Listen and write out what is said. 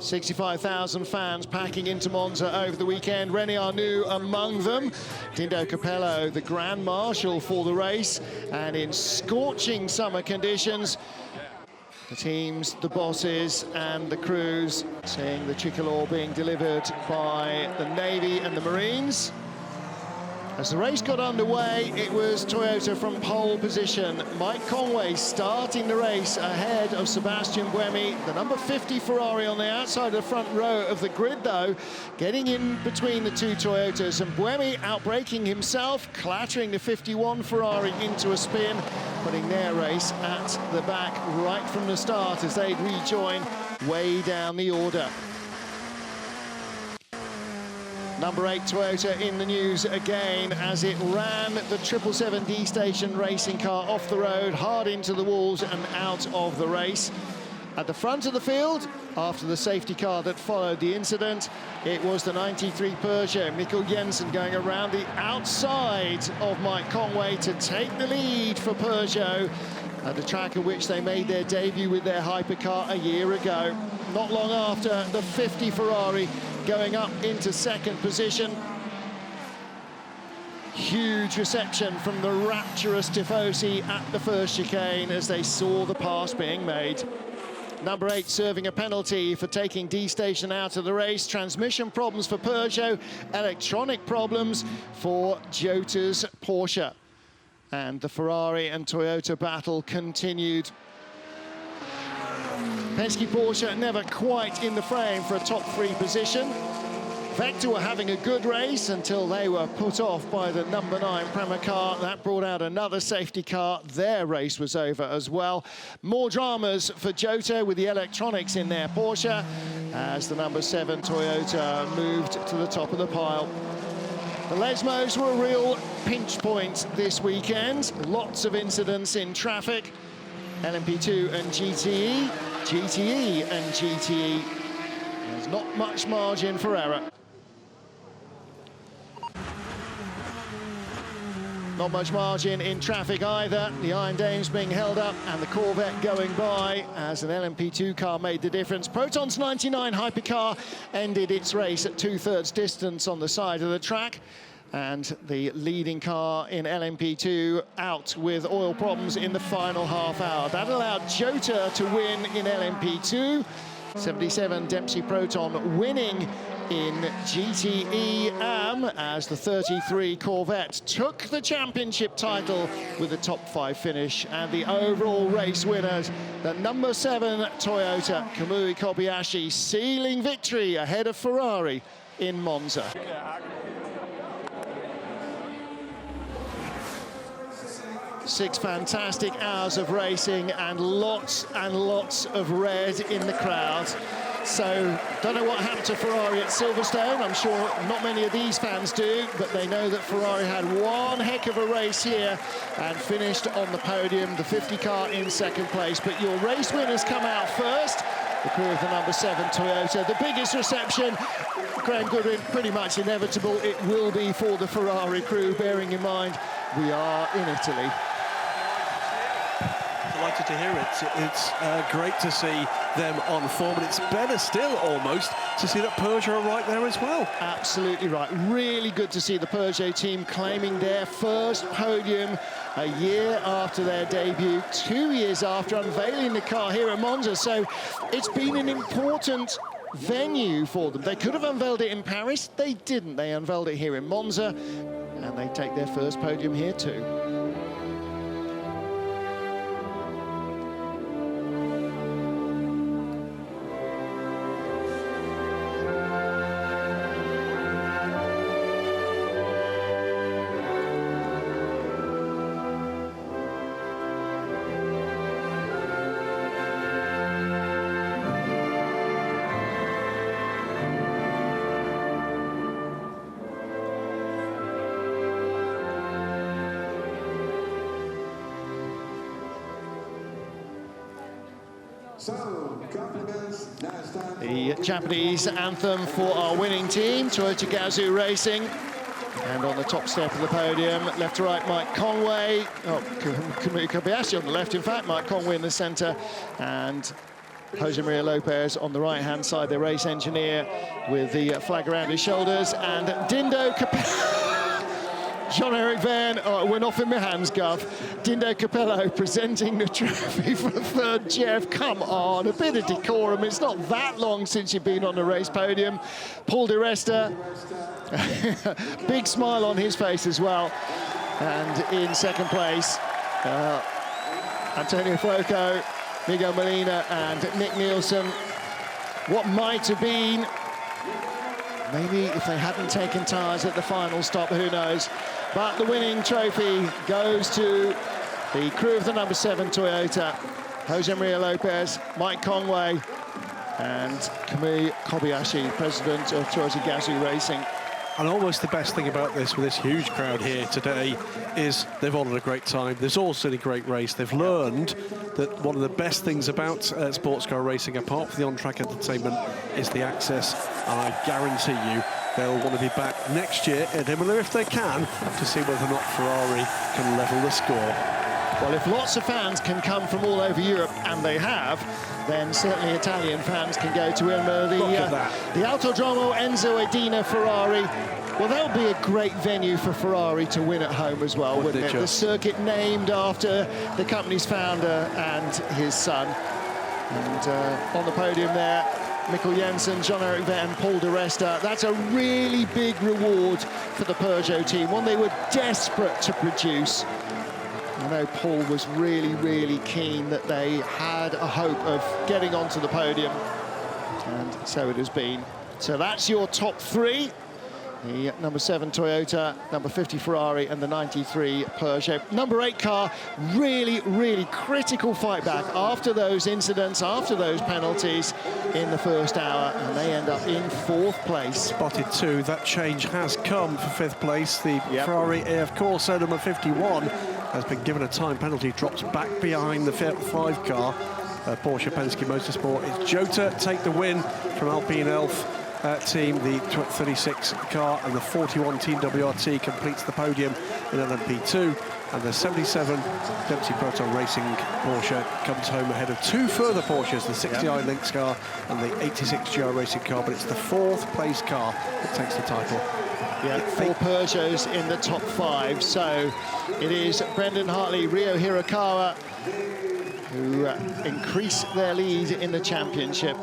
65,000 fans packing into Monza over the weekend. René Arnoux among them. Dindo Capello, the Grand Marshal for the race. And in scorching summer conditions, the teams, the bosses and the crews seeing the tricolor being delivered by the Navy and the Marines. As the race got underway, it was Toyota from pole position. Mike Conway starting the race ahead of Sebastian Buemi. The number 50 Ferrari on the outside of the front row of the grid, though, getting in between the two Toyotas. And Buemi outbraking himself, clattering the 51 Ferrari into a spin, putting their race at the back right from the start as they'd rejoin way down the order. Number 8 Toyota in the news again as it ran the 777D station racing car off the road, hard into the walls and out of the race. At the front of the field, after the safety car that followed the incident, it was the 93 Peugeot, Mikkel Jensen, going around the outside of Mike Conway to take the lead for Peugeot at the track at which they made their debut with their hypercar a year ago. Not long after, the 50 Ferrari going up into second position. Huge reception from the rapturous Tifosi at the first chicane as they saw the pass being made. Number 8 serving a penalty for taking D-Station out of the race. Transmission problems for Peugeot, electronic problems for Jota's Porsche. And the Ferrari and Toyota battle continued. Penske Porsche never quite in the frame for a top 3 position. Vector were having a good race until they were put off by the number 9 Prema car. That brought out another safety car. Their race was over as well. More dramas for Jota with the electronics in their Porsche as the number 7 Toyota moved to the top of the pile. The Lesmos were a real pinch point this weekend. Lots of incidents in traffic. LMP2 and GTE, GTE and GTE. There's not much margin for error. Not much margin in traffic either. The Iron Dames being held up and the Corvette going by as an LMP2 car made the difference. Proton's 99 hypercar ended its race at 2/3 distance on the side of the track. And the leading car in LMP2 out with oil problems in the final half hour. That allowed Jota to win in LMP2. 77 Dempsey Proton winning in GTE AM as the 33 Corvette took the championship title with a top 5 finish. And the overall race winners, the number 7 Toyota, Kamui Kobayashi, sealing victory ahead of Ferrari in Monza. 6 fantastic hours of racing and lots of red in the crowd. So, don't know what happened to Ferrari at Silverstone. I'm sure not many of these fans do, but they know that Ferrari had one heck of a race here and finished on the podium, the 50 car in second place. But your race winners come out first. The crew of the number 7 Toyota. The biggest reception, Graham Goodwin, pretty much inevitable. It will be for the Ferrari crew, bearing in mind we are in Italy. Delighted to hear it. It's great to see them on form, and it's better still almost to see that Peugeot are right there as well. Absolutely right. Really good to see the Peugeot team claiming their first podium a year after their debut, 2 years after unveiling the car here at Monza. So it's been an important venue for them. They could have unveiled it in Paris. They didn't. They unveiled it here in Monza, and they take their first podium here too. The Japanese anthem for our winning team, Toyota Gazoo Racing. And on the top step of the podium, left to right, Mike Conway. Oh, Kamui Kobayashi on the left, in fact. Mike Conway in the centre. And Jose Maria Lopez on the right-hand side, the race engineer with the flag around his shoulders, and Dindo Capello. Jean-Eric Verne, oh, it went off in my hands, Gov. Dindo Capello presenting the trophy for the third Jeff. Come on, a bit of decorum. It's not that long since you've been on the race podium. Paul Di Resta, big smile on his face as well. And in second place, Antonio Floco, Miguel Molina and Nick Nielsen. What might have been, maybe if they hadn't taken tyres at the final stop, who knows. But the winning trophy goes to the crew of the number 7 Toyota, Jose Maria Lopez, Mike Conway and Kamui Kobayashi, president of Toyota Gazoo Racing. And almost the best thing about this, with this huge crowd here today, is they've all had a great time. There's also a great race. They've learned that one of the best things about sports car racing, apart from the on-track entertainment, is the access. And I guarantee you, they'll want to be back next year at Imola if they can, to see whether or not Ferrari can level the score. Well, if lots of fans can come from all over Europe, and they have, then certainly Italian fans can go to Imola. The Autodromo Enzo Edina Ferrari. Well, that would be a great venue for Ferrari to win at home as well, wouldn't it? The circuit named after the company's founder and his son. And on the podium there, Mikkel Jensen, Jean-Eric Verne, Paul Di Resta. That's a really big reward for the Peugeot team, one they were desperate to produce. I know Paul was really, really keen that they had a hope of getting onto the podium, and so it has been. So that's your top three. The number 7 Toyota, number 50 Ferrari, and the 93 Peugeot. Number 8 car, really, really critical fight back after those incidents, after those penalties in the first hour, and they end up in 4th place. Spotted 2, that change has come for 5th place. The Ferrari AF Corsa, number 51, has been given a time penalty, dropped back behind the 5 car. Porsche Penske Motorsport. It's Jota take the win from Alpine Elf. Team, the 36 car, and the 41 Team WRT completes the podium in LMP2, and the 77 Dempsey Proton Racing Porsche comes home ahead of 2 further Porsches, the 60i Lynx car and the 86 GR Racing car, but it's the 4th place car that takes the title. Yeah, 4 Peugeots in the top 5, so it is Brendan Hartley, Ryo Hirakawa, who increase their lead in the championship.